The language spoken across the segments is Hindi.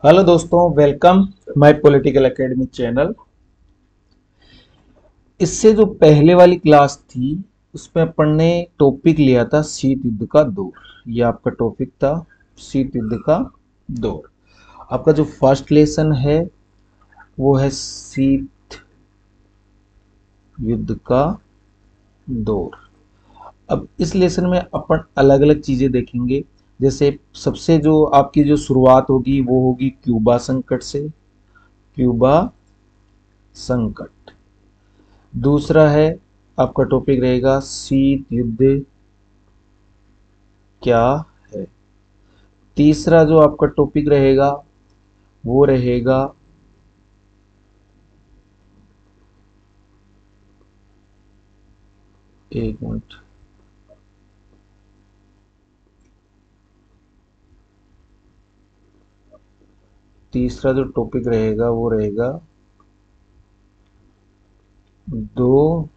हेलो दोस्तों, welcome my political academy channel. इससे जो पहले वाली क्लास थी उसमें अपन ने टॉपिक लिया था शीत युद्ध का दौर। ये आपका टॉपिक था शीत युद्ध का दौर। आपका जो फर्स्ट लेसन है वो है शीत युद्ध का दौर। अब इस लेसन में अपन अलग अलग चीजें देखेंगे। जैसे सबसे जो आपकी जो शुरुआत होगी वो होगी क्यूबा संकट से। क्यूबा संकट। दूसरा है आपका टॉपिक रहेगा शीत युद्ध क्या है। तीसरा जो आपका टॉपिक रहेगा वो रहेगा एक मिनट। तीसरा जो टॉपिक रहेगा वो रहेगा दो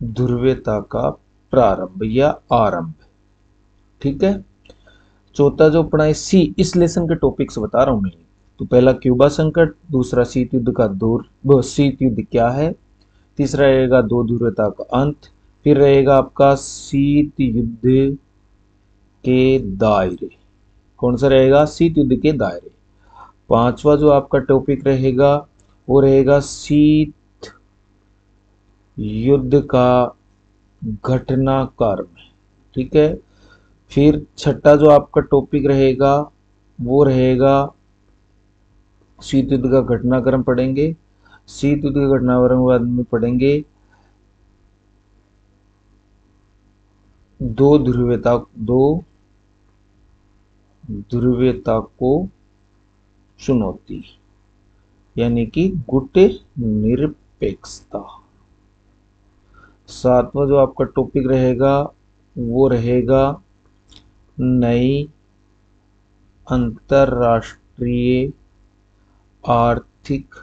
ध्रुवीयता का प्रारंभ या आरंभ। ठीक है। चौथा जो अपना इस लेसन के टॉपिक से बता रहा हूं मैं। तो पहला क्यूबा संकट, दूसरा शीत युद्ध का दौर, वो शीत युद्ध क्या है। तीसरा रहेगा दो ध्रुवीयता का अंत। फिर रहेगा आपका शीत युद्ध के दायरे। कौन सा रहेगा? शीत युद्ध के दायरे। पांचवा जो आपका टॉपिक रहेगा वो रहेगा शीत युद्ध का घटनाक्रम। ठीक है। फिर छठा जो आपका टॉपिक रहेगा वो रहेगा शीत युद्ध का घटनाक्रम पढ़ेंगे। शीत युद्ध का घटनाक्रम के बाद में पढ़ेंगे दो ध्रुवीयता दो ध्रुवीयता को चुनौती, यानी कि गुट निरपेक्षता। सातवां जो आपका टॉपिक रहेगा वो रहेगा नई अंतरराष्ट्रीय आर्थिक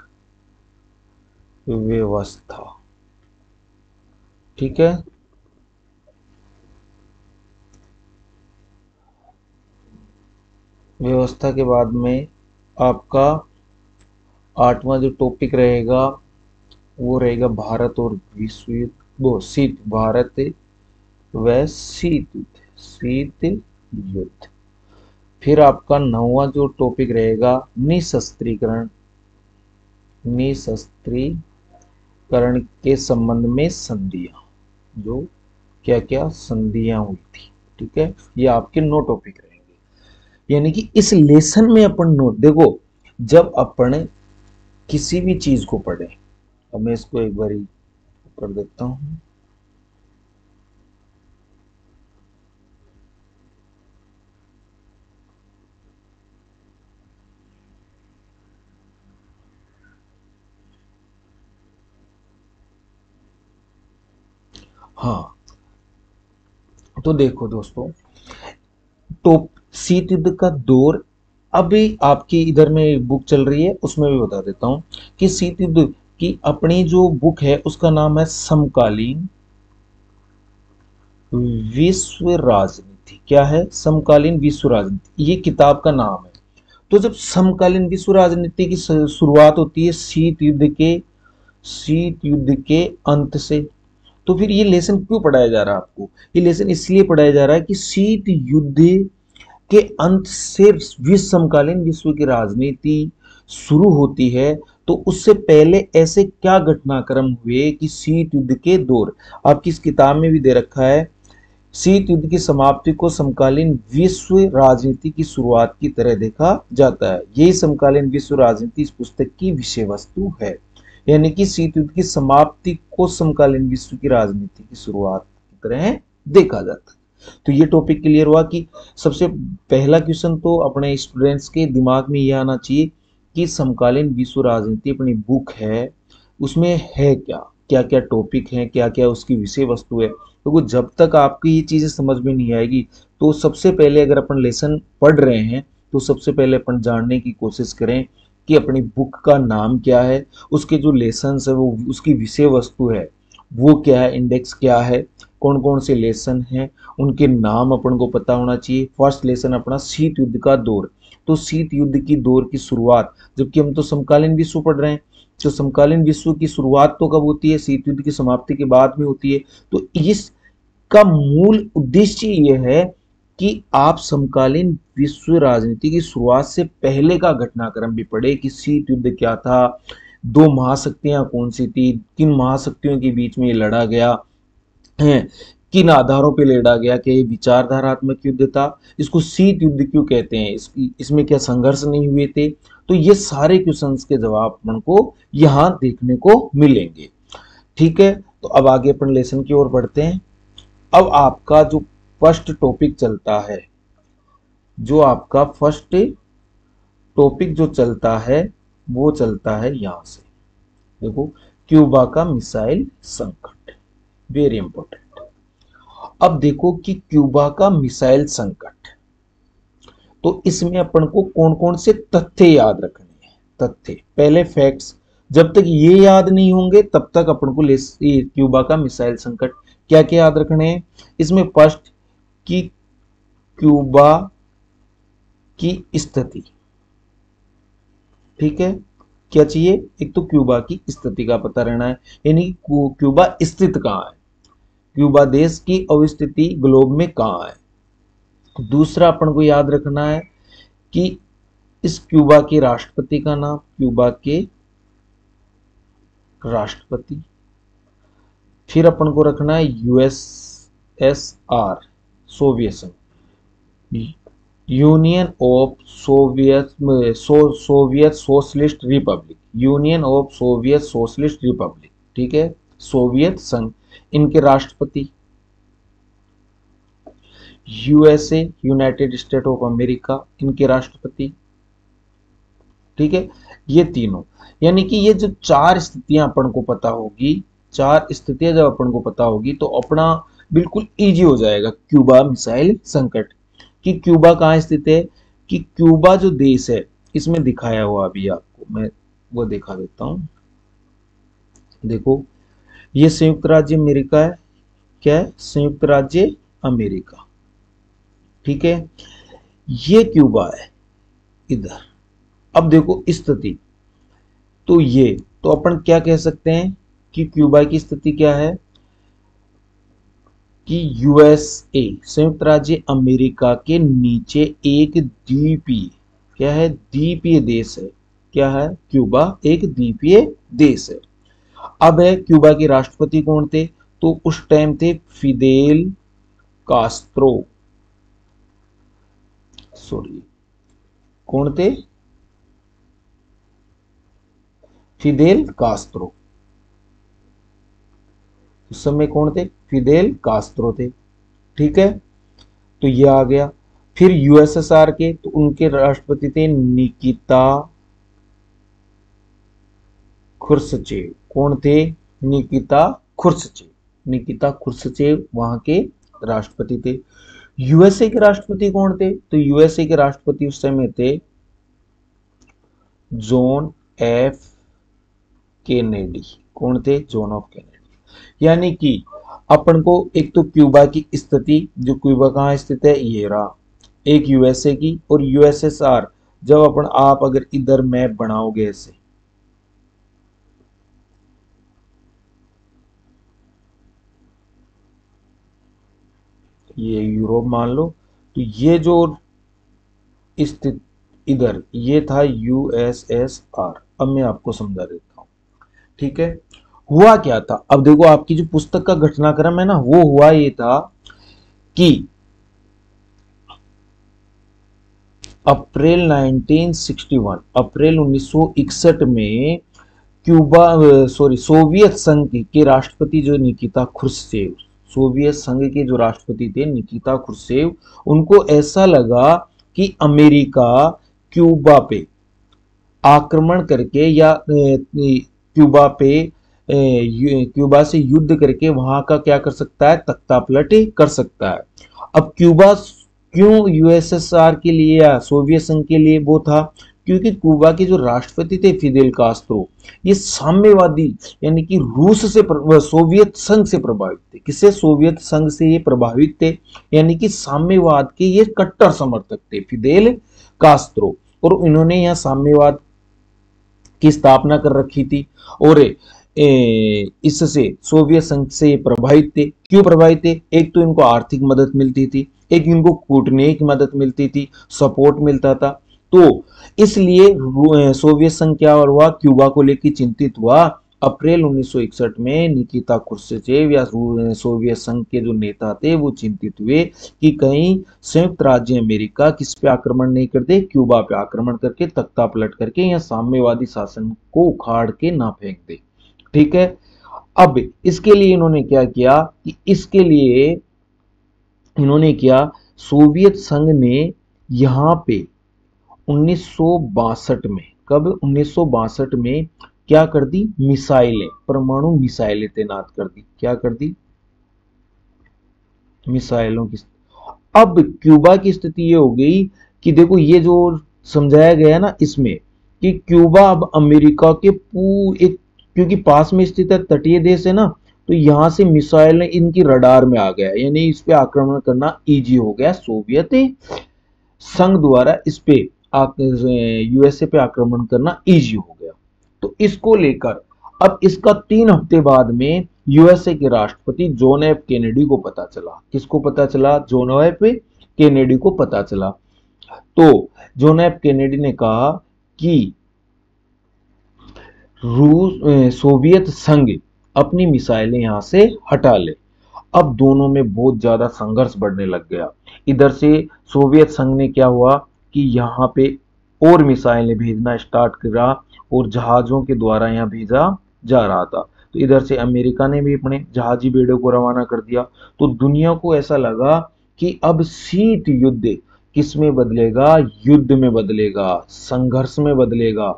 व्यवस्था। ठीक है। व्यवस्था के बाद में आपका आठवां जो टॉपिक रहेगा वो रहेगा भारत और विश्व युद्ध, वो शीत भारत व शीत युद्ध। फिर आपका नौवां जो टॉपिक रहेगा निशस्त्रीकरण। निशस्त्रीकरण के संबंध में संधियां, जो क्या क्या संधियां हुई थी। ठीक है। ये आपके 9 टॉपिक रहेंगे। यानी कि इस लेसन में अपन नोट देखो, जब अपन किसी भी चीज को पढ़े। अब मैं इसको एक बार कर देता हूं। हाँ, तो देखो दोस्तों, तो शीत युद्ध का दौर अभी आपकी इधर में बुक चल रही है उसमें भी बता देता हूं कि शीत युद्ध की अपनी जो बुक है उसका नाम है समकालीन विश्व राजनीति। क्या है? समकालीन विश्व राजनीति, ये किताब का नाम है। तो जब समकालीन विश्व राजनीति की शुरुआत होती है शीत युद्ध के अंत से। तो फिर ये लेसन क्यों पढ़ाया जा रहा है आपको? ये लेसन इसलिए पढ़ाया जा रहा है कि शीत युद्ध के अंत से विश्व समकालीन विश्व की राजनीति शुरू होती है। तो उससे पहले ऐसे क्या घटनाक्रम हुए कि शीत युद्ध के दौर, आपकी इस किताब में भी दे रखा है, शीत युद्ध की समाप्ति को समकालीन विश्व राजनीति की शुरुआत की तरह देखा जाता है। यही समकालीन विश्व राजनीति इस पुस्तक की विषय वस्तु है। यानी कि शीत युद्ध की समाप्ति को समकालीन विश्व की राजनीति की शुरुआत की तरह देखा जाता है। तो ये टॉपिक क्लियर हुआ कि सबसे पहला क्वेश्चन तो अपने स्टूडेंट्स के दिमाग में यह आना चाहिए कि समकालीन विश्व राजनीति अपनी बुक है उसमें है क्या, क्या क्या टॉपिक हैं, क्या क्या उसकी विषय वस्तु है। तो जब तक आपकी ये चीजें समझ में नहीं आएगी, तो सबसे पहले अगर अपन लेसन पढ़ रहे हैं तो सबसे पहले अपन जानने की कोशिश करें कि अपनी बुक का नाम क्या है, उसके जो लेसन है वो उसकी विषय वस्तु है वो क्या है, इंडेक्स क्या है, कौन कौन से लेसन हैं, उनके नाम अपन को पता होना चाहिए। फर्स्ट लेसन अपना शीत युद्ध का दौर। तो शीत युद्ध की दौर की शुरुआत, जबकि हम तो समकालीन विश्व पढ़ रहे हैं, तो समकालीन विश्व की शुरुआत तो कब होती है, शीत युद्ध की समाप्ति के बाद में होती है। तो इसका मूल उद्देश्य यह है कि आप समकालीन विश्व राजनीति की शुरुआत से पहले का घटनाक्रम भी पढ़े कि शीत युद्ध क्या था, दो महाशक्तियां कौन सी थी, किन महाशक्तियों के बीच में ये लड़ा गया है, किन आधारों पर लड़ा गया, कि ये विचारधारात्मक युद्ध था, इसको शीत युद्ध क्यों कहते हैं, इसमें क्या संघर्ष नहीं हुए थे। तो ये सारे क्वेश्चंस के जवाब अपन को यहां देखने को मिलेंगे। ठीक है, तो अब आगे अपन लेसन की ओर बढ़ते हैं। अब आपका जो फर्स्ट टॉपिक चलता है, जो आपका फर्स्ट टॉपिक जो चलता है वो चलता है यहां से, देखो, क्यूबा का मिसाइल संकट, वेरी इंपॉर्टेंट। अब देखो कि क्यूबा का मिसाइल संकट, तो इसमें अपन को कौन कौन से तथ्य याद रखने हैं। तथ्य, पहले फैक्ट्स, जब तक ये याद नहीं होंगे तब तक अपन को क्यूबा का मिसाइल संकट क्या क्या याद रखने हैं। इसमें फर्स्ट कि क्यूबा की स्थिति, ठीक है, क्या चाहिए, एक तो क्यूबा की स्थिति का पता रहना है, यानी क्यूबा स्थित कहां है, क्यूबा देश की अवस्थिति ग्लोब में कहां है। दूसरा अपन को याद रखना है कि इस क्यूबा के राष्ट्रपति का नाम, क्यूबा के राष्ट्रपति। फिर अपन को रखना है यूएसएसआर, सोवियत संघ, union of Soviet socialist Republic, union of Soviet socialist Republic, ठीक है, सोवियत संघ, इनके राष्ट्रपति। USA, United state of America, इनके राष्ट्रपति। ठीक है, ये तीनों, यानी कि ये जो चार स्थितियां अपन को पता होगी, चार स्थितियां जब अपन को पता होगी तो अपना बिल्कुल इजी हो जाएगा क्यूबा मिसाइल संकट। कि क्यूबा कहाँ स्थित है, कि क्यूबा जो देश है, इसमें दिखाया हुआ अभी आपको मैं वो दिखा देता हूं। देखो, ये संयुक्त राज्य अमेरिका है, क्या है, संयुक्त राज्य अमेरिका, ठीक है, ये क्यूबा है इधर। अब देखो स्थिति, तो ये तो अपन क्या कह सकते हैं कि क्यूबा की स्थिति क्या है, कि यूएसए, संयुक्त राज्य अमेरिका के नीचे एक द्वीपीय, क्या है, द्वीपीय देश है। क्या है, क्यूबा एक द्वीपीय देश है। अब है क्यूबा के राष्ट्रपति कौन थे, तो उस टाइम थे फिदेल कास्त्रो, सॉरी, कौन थे, फिदेल कास्त्रो, उस समय कौन थे, फिदेल कास्त्रो थे। ठीक है, तो ये आ गया। फिर यूएसएसआर के, तो उनके राष्ट्रपति थे निकिता खुर्सचेव, कौन थे, निकिता खुर्सचेव, निकिता खुर्सचेव वहां के राष्ट्रपति थे। यूएसए के राष्ट्रपति कौन थे, तो यूएसए के राष्ट्रपति उस समय थे जॉन एफ केनेडी, कौन थे, जॉन ऑफ केनेडी। यानी कि अपन को एक तो क्यूबा की स्थिति, जो क्यूबा कहाँ स्थित है, ये रहा, एक यूएसए की, और यूएसएसआर, जब अपन आप अगर इधर मैप बनाओगे ऐसे, ये यूरोप मान लो, तो ये जो स्थित इधर, ये था यूएसएसआर। अब मैं आपको समझा देता हूं, ठीक है। हुआ क्या था, अब देखो आपकी जो पुस्तक का घटनाक्रम है ना, वो हुआ ये था कि अप्रैल 1961, अप्रैल 1961 में सोवियत संघ के राष्ट्रपति जो निकिता खुर्सचेव, सोवियत संघ के जो राष्ट्रपति थे निकिता खुर्सचेव, उनको ऐसा लगा कि अमेरिका क्यूबा पे आक्रमण करके या क्यूबा से युद्ध करके वहां का क्या कर सकता है, तख्तापलट कर सकता है। अब क्यूबा क्यों यूएसएसआर के लिए या सोवियत संघ के लिए वो था, क्योंकि क्यूबा के जो राष्ट्रपति थे फिदेल कास्त्रो, ये साम्यवादी यानी कि रूस से सोवियत संघ से प्रभावित थे। किससे? सोवियत संघ से ये प्रभावित थे, यानी कि साम्यवाद के ये कट्टर समर्थक थे फिदेल कास्त्रो। और इन्होंने यहाँ साम्यवाद की स्थापना कर रखी थी और इससे सोवियत संघ से प्रभावित थे। क्यों प्रभावित थे? एक तो इनको आर्थिक मदद मिलती थी, एक इनको कूटनीतिक मदद मिलती थी, सपोर्ट मिलता था। तो इसलिए सोवियत संघ क्या हुआ, क्यूबा को लेकर चिंतित हुआ। अप्रैल 1961 में निकिता क्रुश्चेव या सोवियत संघ के जो नेता थे वो चिंतित हुए कि कहीं संयुक्त राज्य अमेरिका किस पे आक्रमण नहीं कर दे, क्यूबा पे आक्रमण करके तख्ता पलट करके या साम्यवादी शासन को उखाड़ के ना फेंक दे। ठीक है। अब इसके लिए इन्होंने क्या किया कि इसके लिए इन्होंने किया, सोवियत संघ ने यहां पे 1962 में, कब? 1962 में क्या कर दी? मिसाइलें, परमाणु मिसाइलें तैनात कर दी। क्या कर दी? मिसाइलों की। अब क्यूबा की स्थिति ये हो गई कि देखो ये जो समझाया गया ना इसमें कि क्यूबा अब अमेरिका के एक, क्योंकि पास में स्थित है, तटीय देश है ना, तो यहां से मिसाइल इनकी रडार में आ गया, यानी इस पे आक्रमण करना इजी हो गया। सोवियत संघ द्वारा इस पे यूएसए पे आक्रमण करना इजी हो गया। तो इसको लेकर अब इसका 3 हफ्ते बाद में यूएसए के राष्ट्रपति जॉन एफ कैनेडी को पता चला। किसको पता चला? जॉन एफ कैनेडी को पता चला। तो जॉन एफ कैनेडी ने कहा कि सोवियत संघ अपनी मिसाइलें यहां से हटा ले। अब दोनों में बहुत ज्यादा संघर्ष बढ़ने लग गया। इधर से सोवियत संघ ने क्या हुआ कि यहाँ पे और मिसाइलें भेजना स्टार्ट करा और जहाजों के द्वारा यहाँ भेजा जा रहा था। तो इधर से अमेरिका ने भी अपने जहाजी बेड़ों को रवाना कर दिया। तो दुनिया को ऐसा लगा कि अब शीत युद्ध किस में बदलेगा? युद्ध में बदलेगा, संघर्ष में बदलेगा,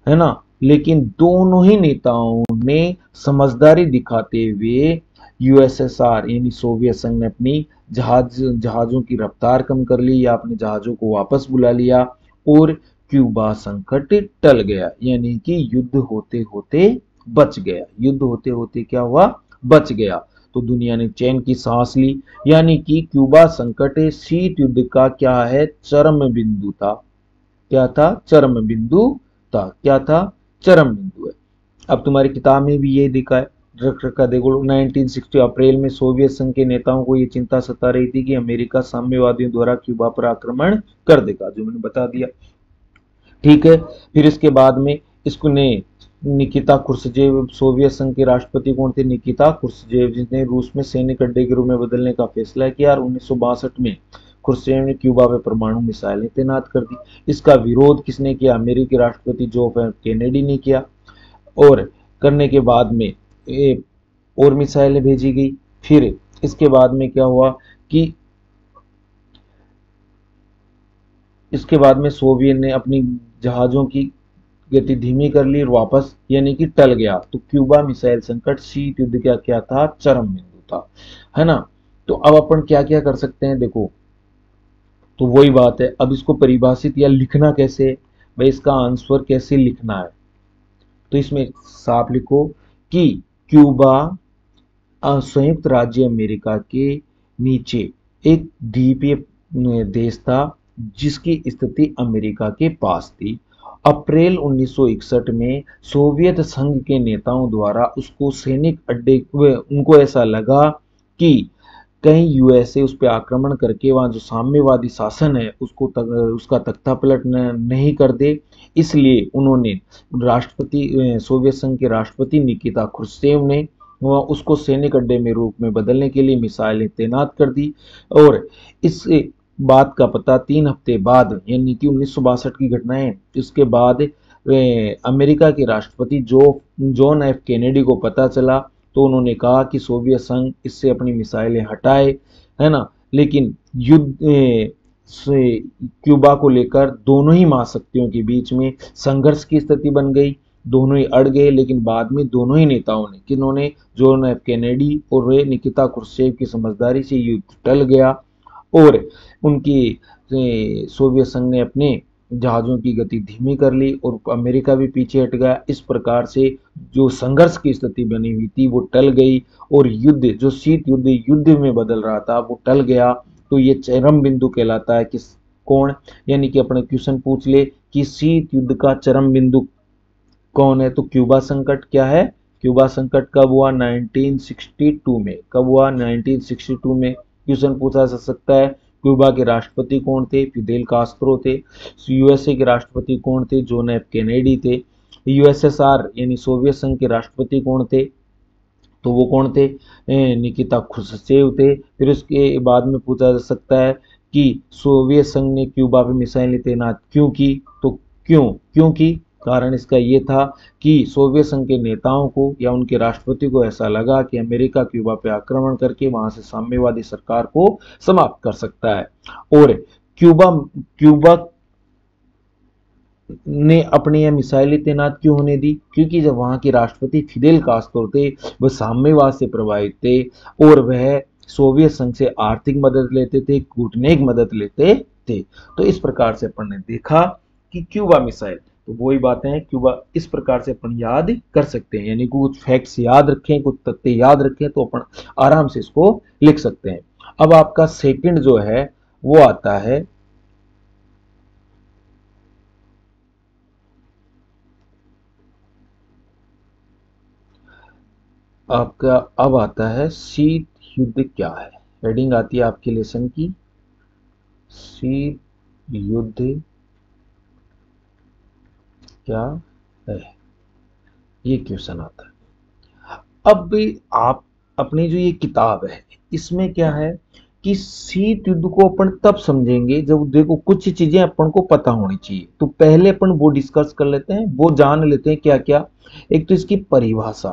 है ना। लेकिन दोनों ही नेताओं ने समझदारी दिखाते हुए यूएसएसआर यानी सोवियत संघ ने अपनी जहाजों की रफ्तार कम कर ली या अपने जहाजों को वापस बुला लिया और क्यूबा संकट टल गया, यानी कि युद्ध होते होते बच गया। युद्ध होते होते क्या हुआ? बच गया। तो दुनिया ने चैन की सांस ली, यानी कि क्यूबा संकट शीत युद्ध का क्या है? चरम बिंदु था। क्या था? चरम बिंदु था। क्या था? चरम बिंदु है। अब तुम्हारी किताब में भी ये दिखा है, रख रखा देखो। 1960 अप्रैल में सोवियत संघ के नेताओं को ये चिंता सता रही थी कि अमेरिका साम्यवादियों द्वारा क्यूबा पर आक्रमण कर देगा, जो मैंने बता दिया। ठीक है। फिर इसके बाद में इसको ने निकिता क्रुश्चेव, सोवियत संघ के राष्ट्रपति कौन थे? निकिता क्रुश्चेव, जिसने रूस में सैनिक अड्डे के रूप में बदलने का फैसला किया। और 1962 में क्रुश्चेव ने क्यूबा पे परमाणु मिसाइलें तैनात कर दी। इसका विरोध किसने किया? अमेरिकी राष्ट्रपति जॉन एफ कैनेडी ने किया। और करने के बाद में और मिसाइलें भेजी गई। फिर इसके बाद में क्या हुआ कि इसके बाद में सोवियत ने अपनी जहाजों की गति धीमी कर ली और वापस, यानी कि टल गया। तो क्यूबा मिसाइल संकट शीत युद्ध का क्या था? चरम बिंदु था, है ना। तो अब अपन क्या क्या कर सकते हैं? देखो, तो वही बात है, अब इसको परिभाषित या लिखना कैसे? भाई इसका आंसर कैसे लिखना है? तो इसमें साफ लिखो कि क्यूबा संयुक्त राज्य अमेरिका के नीचे एक द्वीपीय देश था जिसकी स्थिति अमेरिका के पास थी। अप्रैल 1961 में सोवियत संघ के नेताओं द्वारा उसको सैनिक अड्डे, उनको ऐसा लगा कि कहीं यूएसए उस पर आक्रमण करके वहां जो साम्यवादी शासन है उसका तख्ता पलट नहीं कर दे, इसलिए उन्होंने राष्ट्रपति, सोवियत संघ के राष्ट्रपति निकिता क्रुश्चेव ने उसको सैनिक अड्डे में रूप में बदलने के लिए मिसाइलें तैनात कर दी। और इस बात का पता 3 हफ्ते बाद, यानी कि 1962 की घटना है, इसके बाद अमेरिका के राष्ट्रपति जॉन एफ कैनेडी को पता चला। तो उन्होंने कहा कि सोवियत संघ इससे अपनी मिसाइलें हटाए, है ना। लेकिन युद्ध क्यूबा को लेकर दोनों ही महाशक्तियों के बीच में संघर्ष की स्थिति बन गई। दोनों ही अड़ गए, लेकिन बाद में दोनों ही नेताओं ने, किन्होंने? जॉन एफ कैनेडी और निकिता क्रुश्चेव की समझदारी से युद्ध टल गया और उनकी सोवियत संघ ने अपने जहाज़ों की गति धीमी कर ली और अमेरिका भी पीछे हट गया। इस प्रकार से जो संघर्ष की स्थिति बनी हुई थी वो टल गई और युद्ध, जो शीत युद्ध युद्ध में बदल रहा था, वो टल गया। तो ये चरम बिंदु कहलाता है। किस कौन, यानी कि अपने क्वेश्चन पूछ ले कि शीत युद्ध का चरम बिंदु कौन है, तो क्यूबा संकट क्या है? क्यूबा संकट कब हुआ? 1962 में। कब हुआ? 1962 में। क्वेश्चन पूछा जा सकता है क्यूबा के राष्ट्रपति कौन थे? फिदेल कास्त्रो थे। यूएसए के राष्ट्रपति कौन थे? जॉन एफ कैनेडी थे। यूएसएसआर यानी सोवियत संघ के राष्ट्रपति कौन थे? तो वो कौन थे? निकिता खुश्चेव थे। फिर उसके बाद में पूछा जा सकता है कि सोवियत संघ ने क्यूबा पे मिसाइलें तैनात क्यों की? तो क्योंकि कारण इसका ये था कि सोवियत संघ के नेताओं को या उनके राष्ट्रपति को ऐसा लगा कि अमेरिका क्यूबा पे आक्रमण करके वहां से साम्यवादी सरकार को समाप्त कर सकता है। और क्यूबा ने अपनी यह मिसाइलें तैनात क्यों होने दी? क्योंकि जब वहां के राष्ट्रपति फिदेल कास्त्रो थे, वह साम्यवाद से प्रभावित थे और वह सोवियत संघ से आर्थिक मदद लेते थे, कूटनीतिक मदद लेते थे। तो इस प्रकार से अपन ने देखा कि क्यूबा मिसाइल, तो वही बातें हैं क्यूबा, इस प्रकार से अपन याद कर सकते हैं। यानी कुछ फैक्ट्स याद रखें, कुछ तथ्य याद रखें तो अपन आराम से इसको लिख सकते हैं। अब आपका सेकंड जो है वो आता है, आपका अब आता है शीत युद्ध क्या है। हेडिंग आती है आपके लेसन की, शीत युद्ध क्या है, ये क्वेश्चन आता है। अब भी आप अपनी जो ये किताब है इसमें क्या है कि शीत युद्ध को अपन तब समझेंगे जब देखो कुछ चीजें अपन को पता होनी चाहिए। तो पहले अपन वो डिस्कस कर लेते हैं, वो जान लेते हैं क्या क्या। एक तो इसकी परिभाषा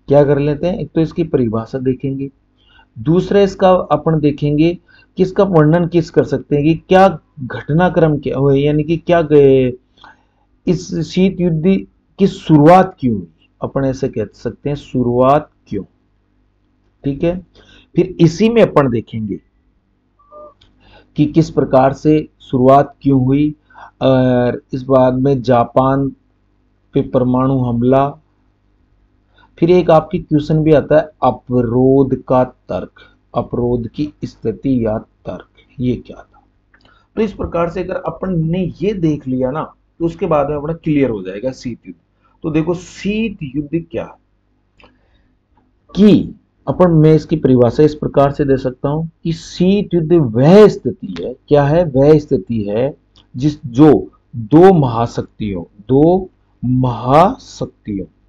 क्या कर लेते हैं, एक तो इसकी परिभाषा देखेंगे। दूसरा इसका अपन देखेंगे कि इसका वर्णन किस कर सकते हैं कि क्या घटनाक्रम क्या हुआ, यानी कि क्या इस शीत युद्ध की शुरुआत क्यों हुई, अपन ऐसे कह सकते हैं शुरुआत क्यों। ठीक है, फिर इसी में अपन देखेंगे कि किस प्रकार से शुरुआत क्यों हुई। और इस बाद में जापान पे परमाणु हमला। फिर एक आपकी क्वेश्चन भी आता है अपरोध का तर्क, अपरोध की स्थिति या तर्क, ये क्या था। तो इस प्रकार से अगर अपन ने ये देख लिया ना तो उसके बाद में अपना क्लियर हो जाएगा शीत युद्ध। तो देखो शीत युद्ध क्या कि अपन, मैं इसकी परिभाषा इस प्रकार से दे सकता हूं कि शीत युद्ध वह स्थिति है, क्या है, वह स्थिति है जिस जो दो महाशक्तियों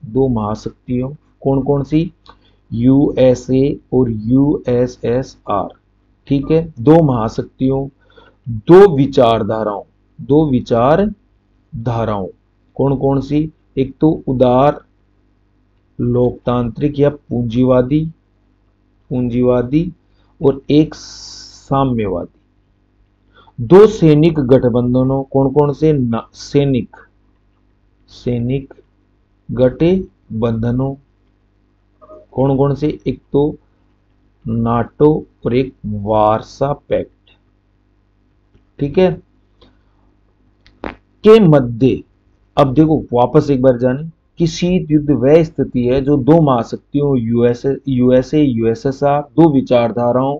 दो महाशक्तियों कौन कौन सी, यूएसए और यूएसएसआर, ठीक है, दो महाशक्तियों, दो विचारधाराओं कौन कौन सी, एक तो उदार लोकतांत्रिक या पूंजीवादी और एक साम्यवादी। दो सैनिक गठबंधनों कौन कौन से, सैनिक गठबंधनों कौन कौन से, एक तो नाटो और एक वार्सा पैक्ट, ठीक है, के मध्य। अब देखो वापस एक बार जाने कि शीत युद्ध वह स्थिति है जो दो महाशक्तियों यूएसए यूएसएसआर, दो विचारधाराओं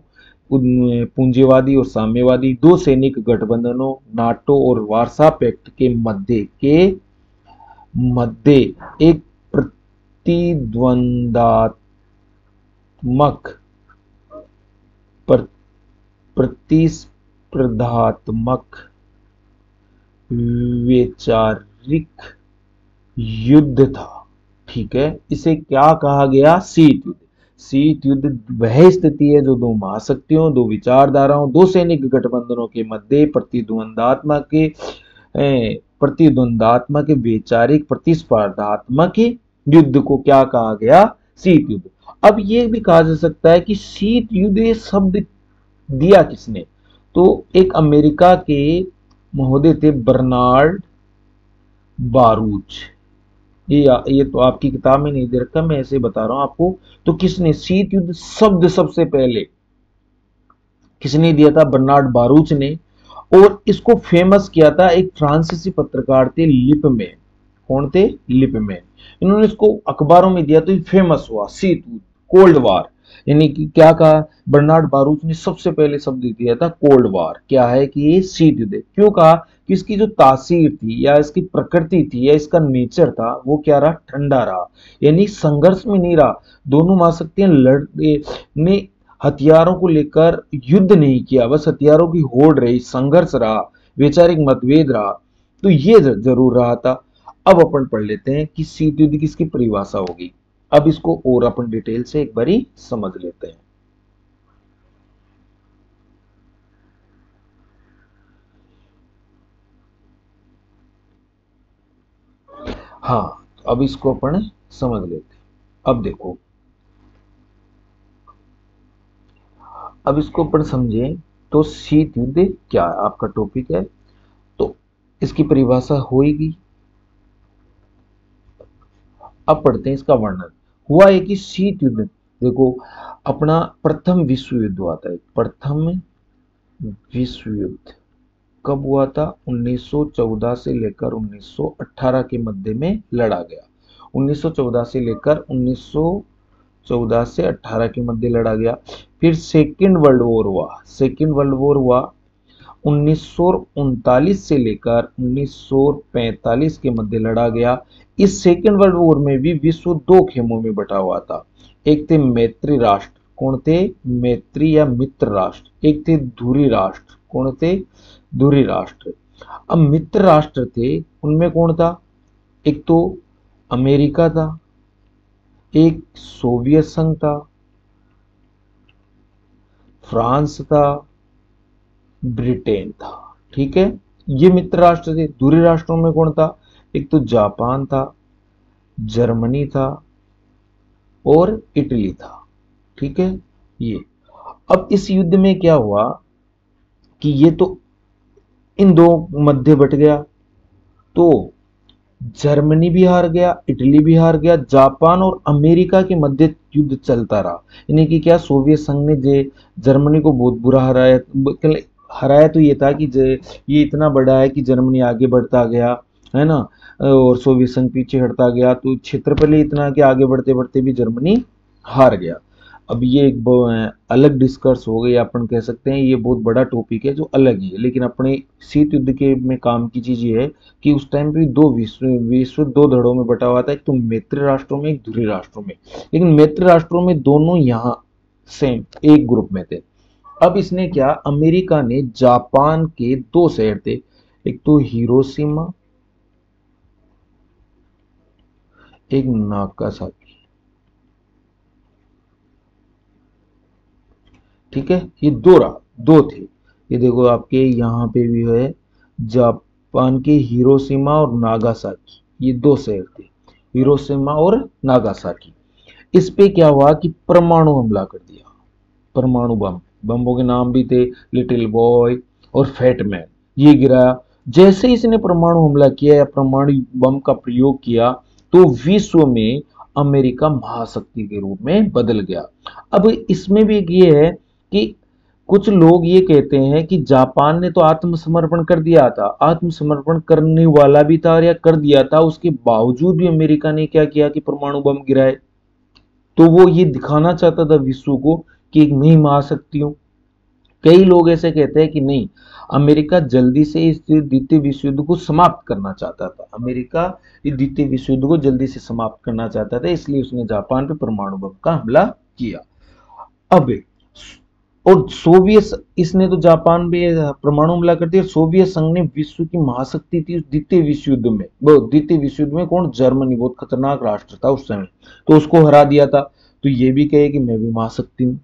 पूंजीवादी और साम्यवादी, दो सैनिक गठबंधनों नाटो और वार्सा पैक्ट के मध्य एक प्रतिस्पर्धात्मक वैचारिक युद्ध था। ठीक है, इसे क्या कहा गया, शीत युद्ध। शीत युद्ध वह स्थिति है जो दो महाशक्तियों, दो विचारधाराओं, दो सैनिक गठबंधनों के मध्य प्रतिद्वंदात्मक वैचारिक प्रतिस्पर्धात्मक युद्ध को क्या कहा गया, शीत युद्ध। अब ये भी कहा जा सकता है कि शीत युद्ध ये शब्द दिया किसने, तो एक अमेरिका के महोदय थे बर्नार्ड बारूच। ये तो आपकी किताब में नहीं दे रखा, मैं ऐसे बता रहा हूं आपको। तो किसने शीत युद्ध शब्द सबसे पहले किसने दिया था, बर्नार्ड बारूच ने। और इसको फेमस किया था एक फ्रांसीसी पत्रकार थे लिपमैन। कौन थे? लिपमैन। इन्होंने इसको अखबारों में दिया तो ये फेमस हुआ, शीत युद्ध, कोल्ड वार। यानी कि क्या कहा, बर्नार्ड बारूच ने सबसे पहले शब्द दिया था कोल्ड वार। क्या है कि ये शीत युद्ध है। क्यों कहा? कि इसकी जो तासीर थी या इसकी प्रकृति थी या इसका नेचर था वो क्या रहा? ठंडा रहा, यानी संघर्ष में नहीं रहा। दोनों महाशक्तियां लड़ने ने हथियारों को लेकर युद्ध नहीं किया, बस हथियारों की होड़ रही, संघर्ष रहा, वैचारिक मतभेद रहा। तो ये जरूर रहा था। अब अपन पढ़ लेते हैं कि शीत युद्ध की इसकी परिभाषा होगी। अब इसको और अपन डिटेल से एक बारी समझ लेते हैं। हाँ, तो अब इसको अपन समझ लेते हैं। अब देखो, अब इसको अपन समझें तो शीत युद्ध क्या है, आपका टॉपिक है, तो इसकी परिभाषा होगी। अब पढ़ते हैं इसका वर्णन। हुआ है कि शीत युद्ध, देखो, अपना प्रथम विश्व युद्ध हुआ था। प्रथम विश्व युद्ध कब हुआ था? 1914 से लेकर 1918 के मध्य में लड़ा गया। 1914 से लेकर 1914 से 18 के मध्य लड़ा गया। फिर सेकेंड वर्ल्ड वॉर हुआ। सेकेंड वर्ल्ड वॉर हुआ 1939 से लेकर 1945 के मध्य लड़ा गया। इस सेकेंड वर्ल्ड वॉर में भी विश्व दो खेमों में बटा हुआ था। एक थे मैत्री राष्ट्र। कौन थे? मैत्री या मित्र राष्ट्र। एक थे धुरी राष्ट्र। कौन थे? धुरी राष्ट्र। अब मित्र राष्ट्र थे, उनमें कौन था? एक तो अमेरिका था, एक सोवियत संघ था, फ्रांस था, ब्रिटेन था। ठीक है, ये मित्र राष्ट्र थे। दूरी राष्ट्रों में कौन था? एक तो जापान था, जर्मनी था और इटली था। ठीक है, ये। अब इस युद्ध में क्या हुआ कि ये तो इन दो मध्य बट गया, तो जर्मनी भी हार गया, इटली भी हार गया, जापान और अमेरिका के मध्य युद्ध चलता रहा। यानी कि क्या, सोवियत संघ ने जे जर्मनी को बहुत बुरा हराया। हराया तो ये था कि ये इतना बड़ा है कि जर्मनी आगे बढ़ता गया, है ना, और सोवियत संघ पीछे हटता गया। तो क्षेत्रफल ही इतना कि आगे बढ़ते बढ़ते भी जर्मनी हार गया। अब ये एक अलग डिस्कस हो गई, अपन कह सकते हैं ये बहुत बड़ा टॉपिक है जो अलग ही है। लेकिन अपने शीत युद्ध के में काम की चीज ये है कि उस टाइम पे दो विश्व दो धड़ों में बटा हुआ था, एक तो मैत्री राष्ट्रों में, एक ध्रुवी राष्ट्रों में। लेकिन मैत्री राष्ट्रों में दोनों यहाँ सेम एक ग्रुप में थे। अब इसने क्या, अमेरिका ने जापान के दो शहर थे, एक तो हिरोशिमा, एक नागासाकी। ठीक है, ये दो थे। ये देखो आपके यहाँ पे भी है, जापान के हिरोशिमा और नागासाकी, ये दो शहर थे, हिरोशिमा और नागासाकी। इस पे क्या हुआ कि परमाणु हमला कर दिया। परमाणु बम, बम्बों के नाम भी थे, लिटिल बॉय और फैटमैन, ये गिराया। जैसे ही इसने परमाणु हमला किया या परमाणु बम का प्रयोग किया, तो विश्व में अमेरिका महाशक्ति के रूप में बदल गया। अब इसमें भी एक ये है कि कुछ लोग ये कहते हैं कि जापान ने तो आत्मसमर्पण कर दिया था, आत्मसमर्पण करने वाला भी था या कर दिया था, उसके बावजूद भी अमेरिका ने क्या किया कि परमाणु बम गिराए। तो वो ये दिखाना चाहता था विश्व को कि एक मैं ही महाशक्ति हूं। कई लोग ऐसे कहते हैं कि नहीं, अमेरिका जल्दी से इस द्वितीय विश्व युद्ध को समाप्त करना चाहता था। अमेरिका इस द्वितीय विश्व युद्ध को जल्दी से समाप्त करना चाहता था, इसलिए उसने जापान पे परमाणु बम का हमला किया। अब और सोवियत, इसने तो जापान पे परमाणु हमला कर दिया। सोवियत संघ ने विश्व की महाशक्ति थी उस द्वितीय विश्व युद्ध में, वो द्वितीय विश्व युद्ध में कौन? जर्मनी, बहुत खतरनाक राष्ट्र था उस समय, तो उसको हरा दिया था। तो ये भी कहे कि मैं भी महाशक्ति हूं।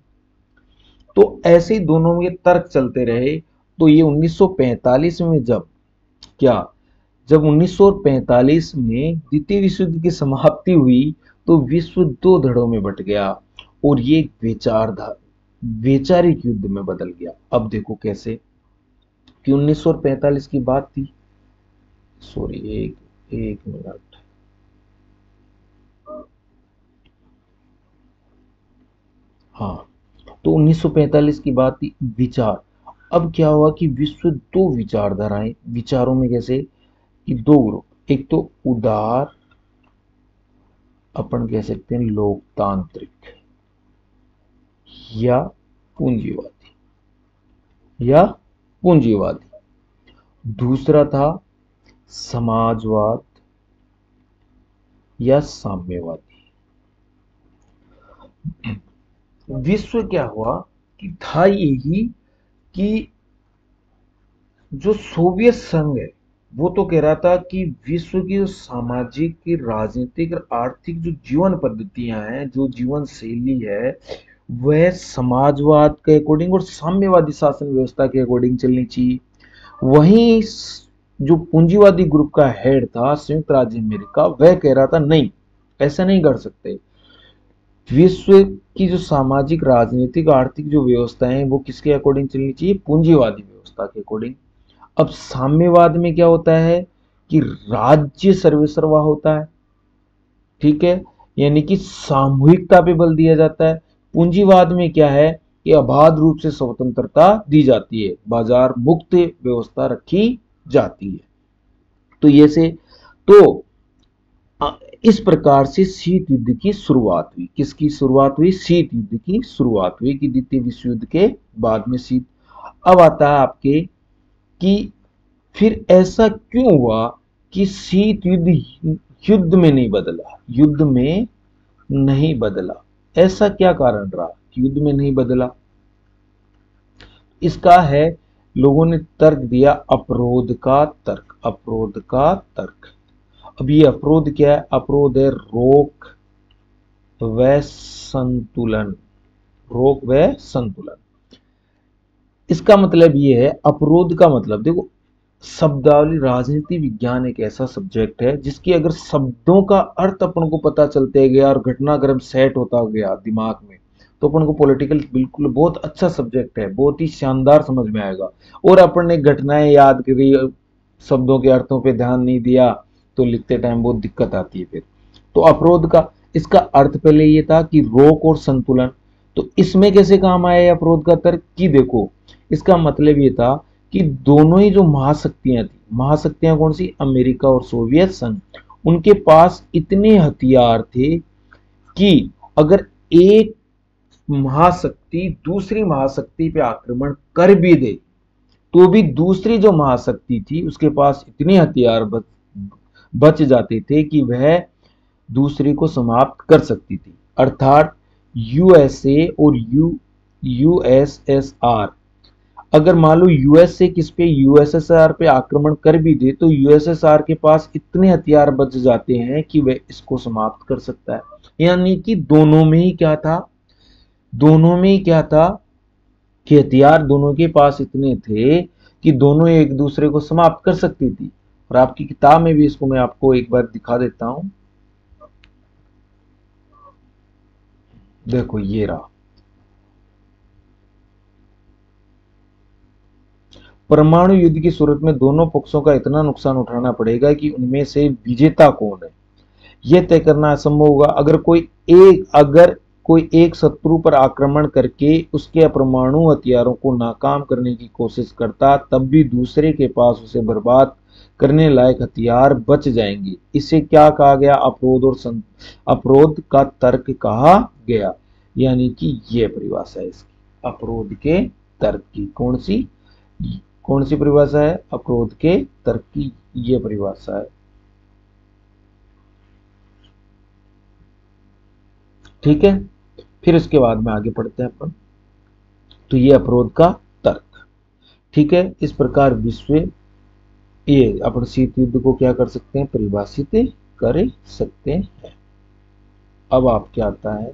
तो ऐसे ही दोनों में तर्क चलते रहे। तो ये 1945 में जब क्या, जब 1945 में द्वितीय विश्व युद्ध की समाप्ति हुई, तो विश्व दो धड़ों में बट गया और ये वैचारिक युद्ध में बदल गया। अब देखो कैसे कि 1945 की बात थी, सॉरी, एक एक मिनट। हाँ, तो 1945 की बात थी। विचार, अब क्या हुआ कि विश्व दो विचारधाराएं, विचारों में कैसे कि दो ग्रुप, एक तो उदार, अपन कह सकते हैं लोकतांत्रिक, या पूंजीवादी, या पूंजीवादी। दूसरा था समाजवाद या साम्यवादी। विश्व क्या हुआ कि था यही कि जो सोवियत संघ है वो तो कह रहा था कि विश्व की जो सामाजिक, राजनीतिक और आर्थिक जो जीवन पद्धतियां हैं, जो जीवन शैली है, वह समाजवाद के अकॉर्डिंग और साम्यवादी शासन व्यवस्था के अकॉर्डिंग चलनी चाहिए। वहीं जो पूंजीवादी ग्रुप का हेड था संयुक्त राज्य अमेरिका, वह कह रहा था नहीं, ऐसा नहीं कर सकते। विश्व की जो सामाजिक, राजनीतिक, आर्थिक जो व्यवस्था है वो किसके अकॉर्डिंग चलनी चाहिए? पूंजीवादी व्यवस्था के अकॉर्डिंग। अब साम्यवाद में क्या होता है कि राज्य सर्वेसर्वा होता है, ठीक है, यानी कि सामूहिकता पे बल दिया जाता है। पूंजीवाद में क्या है कि अबाध रूप से स्वतंत्रता दी जाती है, बाजार मुक्त व्यवस्था रखी जाती है। तो ये से तो इस प्रकार से शीत युद्ध की शुरुआत हुई। किसकी शुरुआत हुई? शीत युद्ध की शुरुआत हुई कि द्वितीय विश्व युद्ध के बाद में शीत। अब आता है आपके कि फिर ऐसा क्यों हुआ कि शीत युद्ध युद्ध में नहीं बदला, युद्ध में नहीं बदला? ऐसा क्या कारण रहा कि युद्ध में नहीं बदला? इसका है, लोगों ने तर्क दिया अपरोध का तर्क, अपरोध का तर्क। अब ये अपरोध क्या है? अपरोध है रोक व संतुलन, रोक व संतुलन। इसका मतलब ये है, अपरोध का मतलब देखो, शब्दावली, राजनीति विज्ञान एक ऐसा सब्जेक्ट है जिसकी अगर शब्दों का अर्थ अपन को पता चलते गया और घटनाक्रम सेट होता गया दिमाग में, तो अपन को पॉलिटिकल बिल्कुल बहुत अच्छा सब्जेक्ट है, बहुत ही शानदार समझ में आएगा। और अपन ने घटनाएं याद करी, शब्दों के अर्थों पे ध्यान नहीं दिया, तो लिखते टाइम बहुत दिक्कत आती है फिर। तो अपरोध का, इसका अर्थ पहले ये था कि रोक और संतुलन। तो इसमें कैसे काम आया अपरोध का तर्क कि देखो, इसका मतलब ये था कि दोनों ही जो महाशक्तियां थी, महाशक्तियां कौन सी? अमेरिका और सोवियत संघ, उनके पास इतने हथियार थे कि अगर एक महाशक्ति दूसरी महाशक्ति पे आक्रमण कर भी दे, तो भी दूसरी जो महाशक्ति थी उसके पास इतने हथियार बच जाते थे कि वह दूसरी को समाप्त कर सकती थी। अर्थात यूएसए और यूएसएसआर, अगर मान लो यूएसए किस पे, यूएसएसआर पे आक्रमण कर भी दे, तो यूएसएसआर के पास इतने हथियार बच जाते हैं कि वह इसको समाप्त कर सकता है। यानी कि दोनों में ही क्या था, दोनों में ही क्या था कि हथियार दोनों के पास इतने थे कि दोनों एक दूसरे को समाप्त कर सकती थी। और आपकी किताब में भी इसको मैं आपको एक बार दिखा देता हूं, देखो ये रहा। परमाणु युद्ध की सूरत में दोनों पक्षों का इतना नुकसान उठाना पड़ेगा कि उनमें से विजेता कौन है यह तय करना असंभव होगा। अगर कोई एक शत्रु पर आक्रमण करके उसके परमाणु हथियारों को नाकाम करने की कोशिश करता, तब भी दूसरे के पास उसे बर्बाद करने लायक हथियार बच जाएंगे। इसे क्या कहा गया? अपरोध और अपरोध का तर्क कहा गया। यानी कि यह परिभाषा है इसकी, अपरोध के तर्क की। कौन सी परिभाषा है? अपरोध के तर्क की यह परिभाषा है। ठीक है, फिर इसके बाद में आगे पढ़ते हैं अपन। तो ये अपरोध का तर्क, ठीक है। इस प्रकार विश्व, ये अपन शीत युद्ध को क्या कर सकते हैं? परिभाषित कर सकते हैं। अब आप क्या आता है,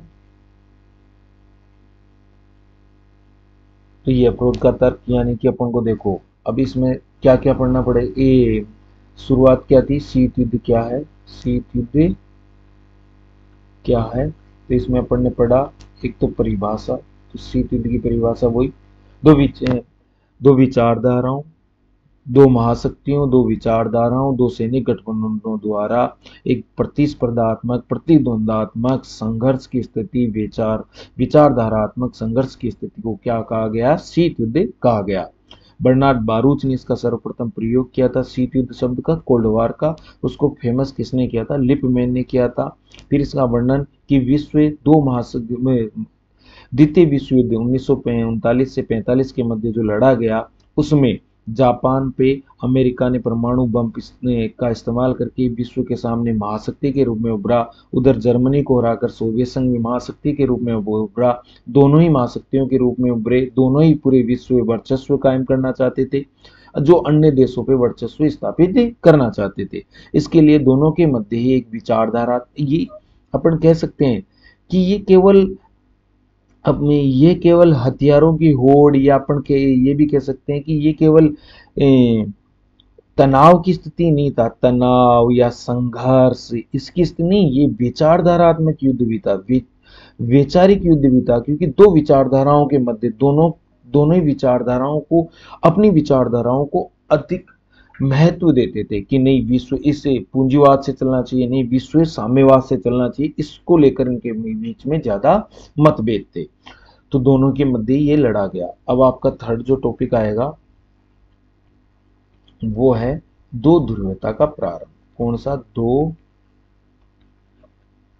तो ये अपरोध का तर्क, यानी कि अपन को देखो अब इसमें क्या क्या पढ़ना पड़े। ए, शुरुआत क्या थी? शीत युद्ध क्या है, शीत युद्ध क्या है? तो इसमें अपन ने पढ़ा एक तो परिभाषा, तो शीत युद्ध की परिभाषा वही, दो विच दो विचारधाराओं, दो महाशक्तियों, दो विचारधाराओं, दो सैनिक गठबंधनों द्वारा एक प्रतिस्पर्धात्मक, प्रतिद्वंदात्मक संघर्ष की स्थिति, विचारधारात्मक संघर्ष की स्थिति को क्या कहा गया? शीत युद्ध कहा गया। बर्नार्ड बारूच ने इसका सर्वप्रथम प्रयोग किया था, शीत युद्ध शब्द का, कोल्ड वॉर का। उसको फेमस किसने किया था? लिपमैन ने किया था। फिर इसका वर्णन कि विश्व दो महायुद्ध में, द्वितीय विश्व युद्ध 1939 से 45 के मध्य जो लड़ा गया, उसमें जापान पे अमेरिका ने परमाणु बम का इस्तेमाल करके विश्व के सामने महाशक्ति के रूप में उभरा। उधर जर्मनी को हराकर सोवियत संघ में महाशक्ति के रूप में उभरा। दोनों ही महाशक्तियों के रूप में उभरे, दोनों ही पूरे विश्व में वर्चस्व कायम करना चाहते थे, जो अन्य देशों पे वर्चस्व स्थापित करना चाहते थे। इसके लिए दोनों के मध्य ही एक विचारधारा, ये अपन कह सकते हैं कि ये केवल हथियारों की होड़, या अपन के ये भी कह सकते हैं कि ये केवल तनाव की स्थिति नहीं था, तनाव या संघर्ष इसकी स्थिति नहीं, ये विचारधारात्मक युद्ध भी था, वैचारिक युद्ध भी था। क्योंकि दो विचारधाराओं के मध्य दोनों ही विचारधाराओं को, अपनी विचारधाराओं को अधिक महत्व देते थे कि नहीं, विश्व इसे पूंजीवाद से चलना चाहिए, नहीं विश्व साम्यवाद से चलना चाहिए। इसको लेकर इनके बीच में ज्यादा मतभेद थे, तो दोनों के मध्य ये लड़ा गया। अब आपका थर्ड जो टॉपिक आएगा वो है दो ध्रुवता का प्रारंभ। कौन सा? दो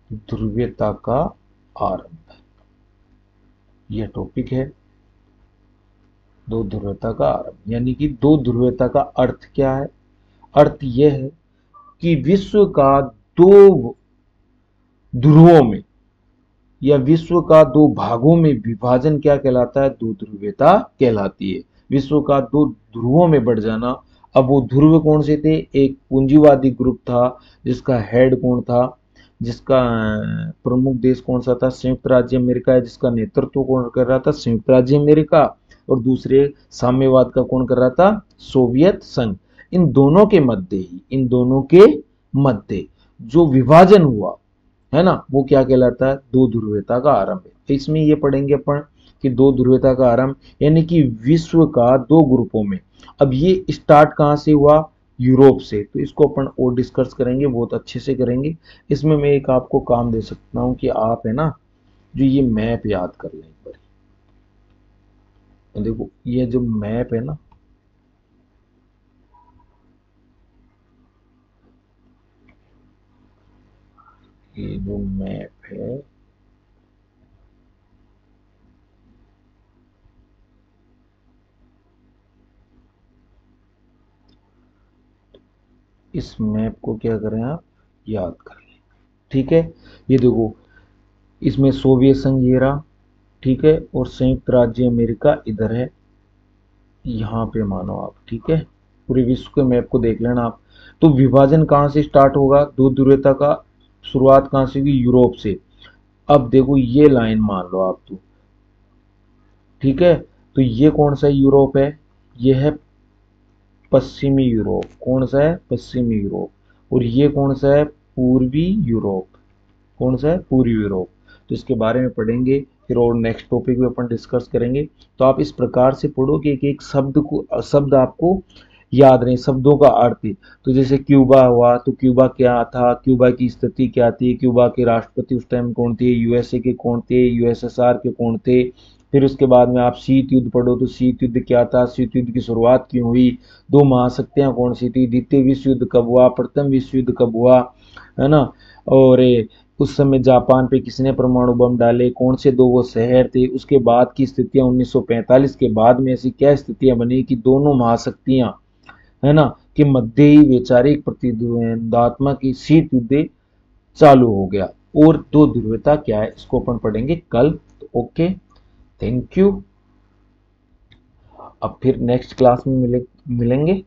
ध्रुवता का आरंभ, यह टॉपिक है। दो ध्रुवता का आरंभ यानी कि दो ध्रुवता का अर्थ क्या है? अर्थ यह है कि विश्व का दो ध्रुवों में या विश्व का दो भागों में विभाजन क्या कहलाता है? दो ध्रुवता कहलाती है। विश्व का दो ध्रुवों में बढ़ जाना। अब वो ध्रुव कौन से थे? एक पूंजीवादी ग्रुप था जिसका हेड कौन था, जिसका प्रमुख देश कौन सा था? संयुक्त राज्य अमेरिका है, जिसका नेतृत्व कौन कर रहा था? संयुक्त राज्य अमेरिका। और दूसरे साम्यवाद का कौन कर रहा था? सोवियत संघ। इन दोनों के मध्य जो विभाजन हुआ है ना, वो क्या कहलाता है? दो ध्रुवता का आरंभ है। इसमें ये पढ़ेंगे अपन कि दो ध्रुवता का आरंभ यानी कि विश्व का दो ग्रुपों में। अब ये स्टार्ट कहां से हुआ? यूरोप से। तो इसको अपन और डिस्कस करेंगे, बहुत अच्छे से करेंगे। इसमें मैं एक आपको काम दे सकता हूं कि आप है ना, जो ये मैप याद कर लें एक बार। देखो ये जो मैप है ना, ये जो मैप है, इस मैप को क्या करें आप? याद कर लें। ठीक है, ये देखो इसमें सोवियत संघ ये रहा, ठीक है, और संयुक्त राज्य अमेरिका इधर है, यहाँ पे मानो आप। ठीक है, पूरे विश्व के मैप को देख लेना आप। तो विभाजन कहाँ से स्टार्ट होगा? दो ध्रुवता का शुरुआत कहाँ से हुई? यूरोप से। अब देखो ये लाइन मान लो आप तो, ठीक है, तो ये कौन सा यूरोप है? ये है पश्चिमी यूरोप। कौन सा है? पश्चिमी यूरोप। और ये कौन सा है? पूर्वी यूरोप। कौन सा है? पूर्वी यूरोप। तो इसके बारे में पढ़ेंगे फिर, और नेक्स्ट टॉपिक में अपन डिस्कस करेंगे। तो आप इस प्रकार से पढ़ो कि एक एक शब्द आपको याद रहे, शब्दों का अर्थ। तो जैसे क्यूबा हुआ, तो क्यूबा क्या था? क्यूबा की स्थिति क्या थी? क्यूबा के राष्ट्रपति उस टाइम कौन थे? यूएसए के कौन थे? यूएसएसआर के कौन थे? फिर उसके बाद में आप शीत युद्ध पढ़ो, तो शीत युद्ध क्या था? शीत युद्ध की शुरुआत क्यों हुई? दो महाशक्तियां कौन सी थी? द्वितीय विश्व युद्ध कब हुआ? प्रथम विश्व युद्ध कब हुआ? है ना? और उस समय जापान पे किसने परमाणु बम डाले? कौन से दो वो शहर थे? उसके बाद की स्थितियां, 1945 के बाद में ऐसी क्या स्थितियां बनी कि दोनों महाशक्तियां, है ना, कि मध्य ही वैचारिक प्रतिद्वंदात्मक की शीत युद्ध चालू हो गया। और दो ध्रुवता क्या है, इसको अपन पढ़ेंगे कल। तो ओके, थैंक यू। अब फिर नेक्स्ट क्लास में मिलेंगे।